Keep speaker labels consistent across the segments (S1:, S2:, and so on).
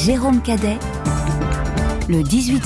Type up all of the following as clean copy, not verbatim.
S1: Jérôme Cadet, le 18-20.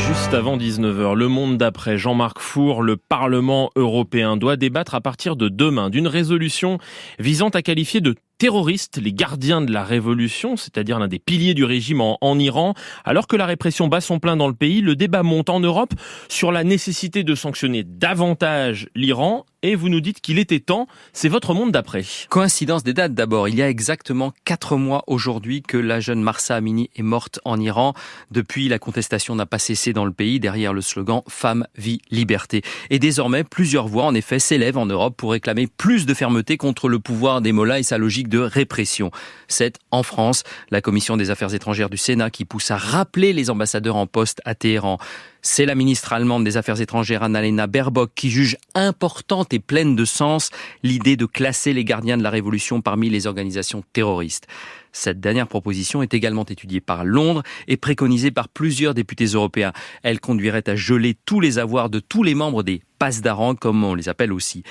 S2: Juste avant 19h, Le Monde d'après, Jean-Marc Four, le Parlement européen doit débattre à partir de demain d'une résolution visant à qualifier de terroristes les gardiens de la révolution, c'est-à-dire l'un des piliers du régime en Iran. Alors que la répression bat son plein dans le pays, le débat monte en Europe sur la nécessité de sanctionner davantage l'Iran. Et vous nous dites qu'il était temps, c'est votre Monde d'après.
S3: Coïncidence des dates d'abord. Il y a exactement 4 mois aujourd'hui que la jeune Mahsa Amini est morte en Iran. Depuis, la contestation n'a pas cessé dans le pays derrière le slogan « Femme, vie, liberté ». Et désormais, plusieurs voix en effet s'élèvent en Europe pour réclamer plus de fermeté contre le pouvoir des mollahs et sa logique de répression. C'est, en France, la Commission des Affaires étrangères du Sénat qui pousse à rappeler les ambassadeurs en poste à Téhéran. C'est la ministre allemande des Affaires étrangères Annalena Baerbock qui juge importante et pleine de sens l'idée de classer les gardiens de la révolution parmi les organisations terroristes. Cette dernière proposition est également étudiée par Londres et préconisée par plusieurs députés européens. Elle conduirait à geler tous les avoirs de tous les membres des pasdaran, comme on les appelle aussi.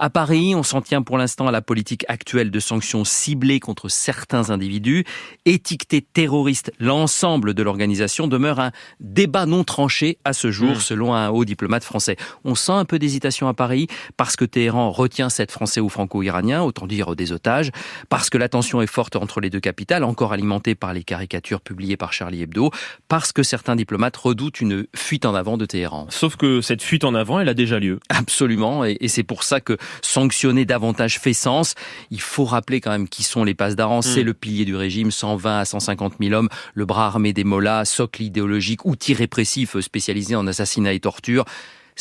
S3: À Paris, on s'en tient pour l'instant à la politique actuelle de sanctions ciblées contre certains individus. Étiqueter terroriste l'ensemble de l'organisation demeure un débat non tranché à ce jour, selon un haut diplomate français. On sent un peu d'hésitation à Paris parce que Téhéran retient 7 Français ou Franco-Iraniens, autant dire des otages, parce que la tension est forte entre les deux capitales, encore alimentée par les caricatures publiées par Charlie Hebdo, parce que certains diplomates redoutent une fuite en avant de Téhéran.
S2: Sauf que cette fuite en avant, elle a déjà lieu.
S3: Absolument, et c'est pour ça que sanctionner davantage fait sens. Il faut rappeler quand même qui sont les pasdaran. C'est le pilier du régime, 120 à 150 000 hommes, le bras armé des mollahs, socle idéologique, outil répressif spécialisé en assassinat et torture.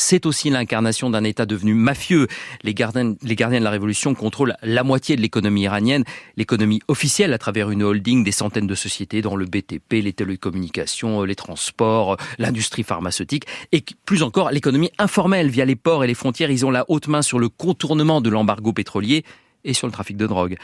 S3: C'est aussi l'incarnation d'un État devenu mafieux. Les gardiens de la Révolution contrôlent la moitié de l'économie iranienne, l'économie officielle à travers une holding des centaines de sociétés dans le BTP, les télécommunications, les transports, l'industrie pharmaceutique et plus encore l'économie informelle via les ports et les frontières. Ils ont la haute main sur le contournement de l'embargo pétrolier et sur le trafic de drogue.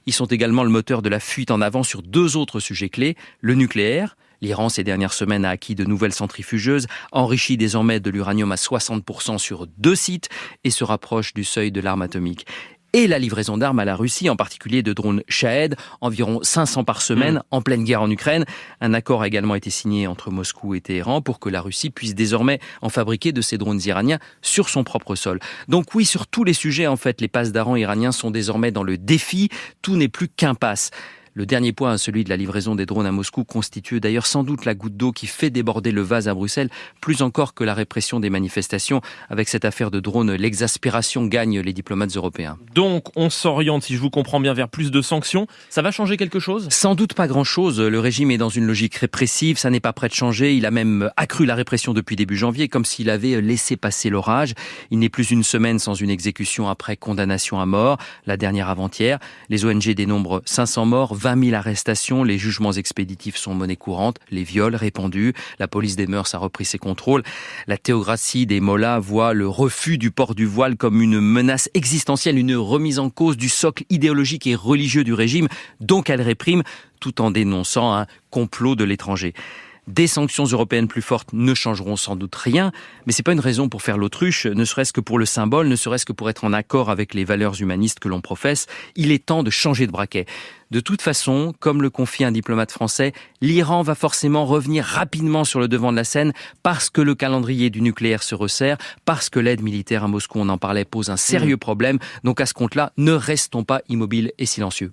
S3: Ils sont également le moteur de la fuite en avant sur 2 autres sujets clés, le nucléaire. L'Iran, ces dernières semaines, a acquis de nouvelles centrifugeuses, enrichi désormais de l'uranium à 60% sur 2 sites et se rapproche du seuil de l'arme atomique. Et la livraison d'armes à la Russie, en particulier de drones Shahed, environ 500 par semaine, en pleine guerre en Ukraine. Un accord a également été signé entre Moscou et Téhéran pour que la Russie puisse désormais en fabriquer de ces drones iraniens sur son propre sol. Donc oui, sur tous les sujets, en fait, les pasdaran iraniens sont désormais dans le défi. Tout n'est plus qu'impasse. Le dernier point, celui de la livraison des drones à Moscou, constitue d'ailleurs sans doute la goutte d'eau qui fait déborder le vase à Bruxelles, plus encore que la répression des manifestations. Avec cette affaire de drones, l'exaspération gagne les diplomates européens.
S2: Donc, on s'oriente, si je vous comprends bien, vers plus de sanctions. Ça va changer quelque chose ?
S3: Sans doute pas grand-chose. Le régime est dans une logique répressive, ça n'est pas prêt de changer. Il a même accru la répression depuis début janvier, comme s'il avait laissé passer l'orage. Il n'est plus une semaine sans une exécution après condamnation à mort. La dernière avant-hier, les ONG dénombrent 500 morts, 20 000 arrestations, les jugements expéditifs sont monnaie courante, les viols répandus, la police des mœurs a repris ses contrôles. La théocratie des mollahs voit le refus du port du voile comme une menace existentielle, une remise en cause du socle idéologique et religieux du régime, donc elle réprime tout en dénonçant un complot de l'étranger. Des sanctions européennes plus fortes ne changeront sans doute rien, mais c'est pas une raison pour faire l'autruche, ne serait-ce que pour le symbole, ne serait-ce que pour être en accord avec les valeurs humanistes que l'on professe. Il est temps de changer de braquet. De toute façon, comme le confie un diplomate français, l'Iran va forcément revenir rapidement sur le devant de la scène parce que le calendrier du nucléaire se resserre, parce que l'aide militaire à Moscou, on en parlait, pose un sérieux problème. Donc à ce compte-là, ne restons pas immobiles et silencieux.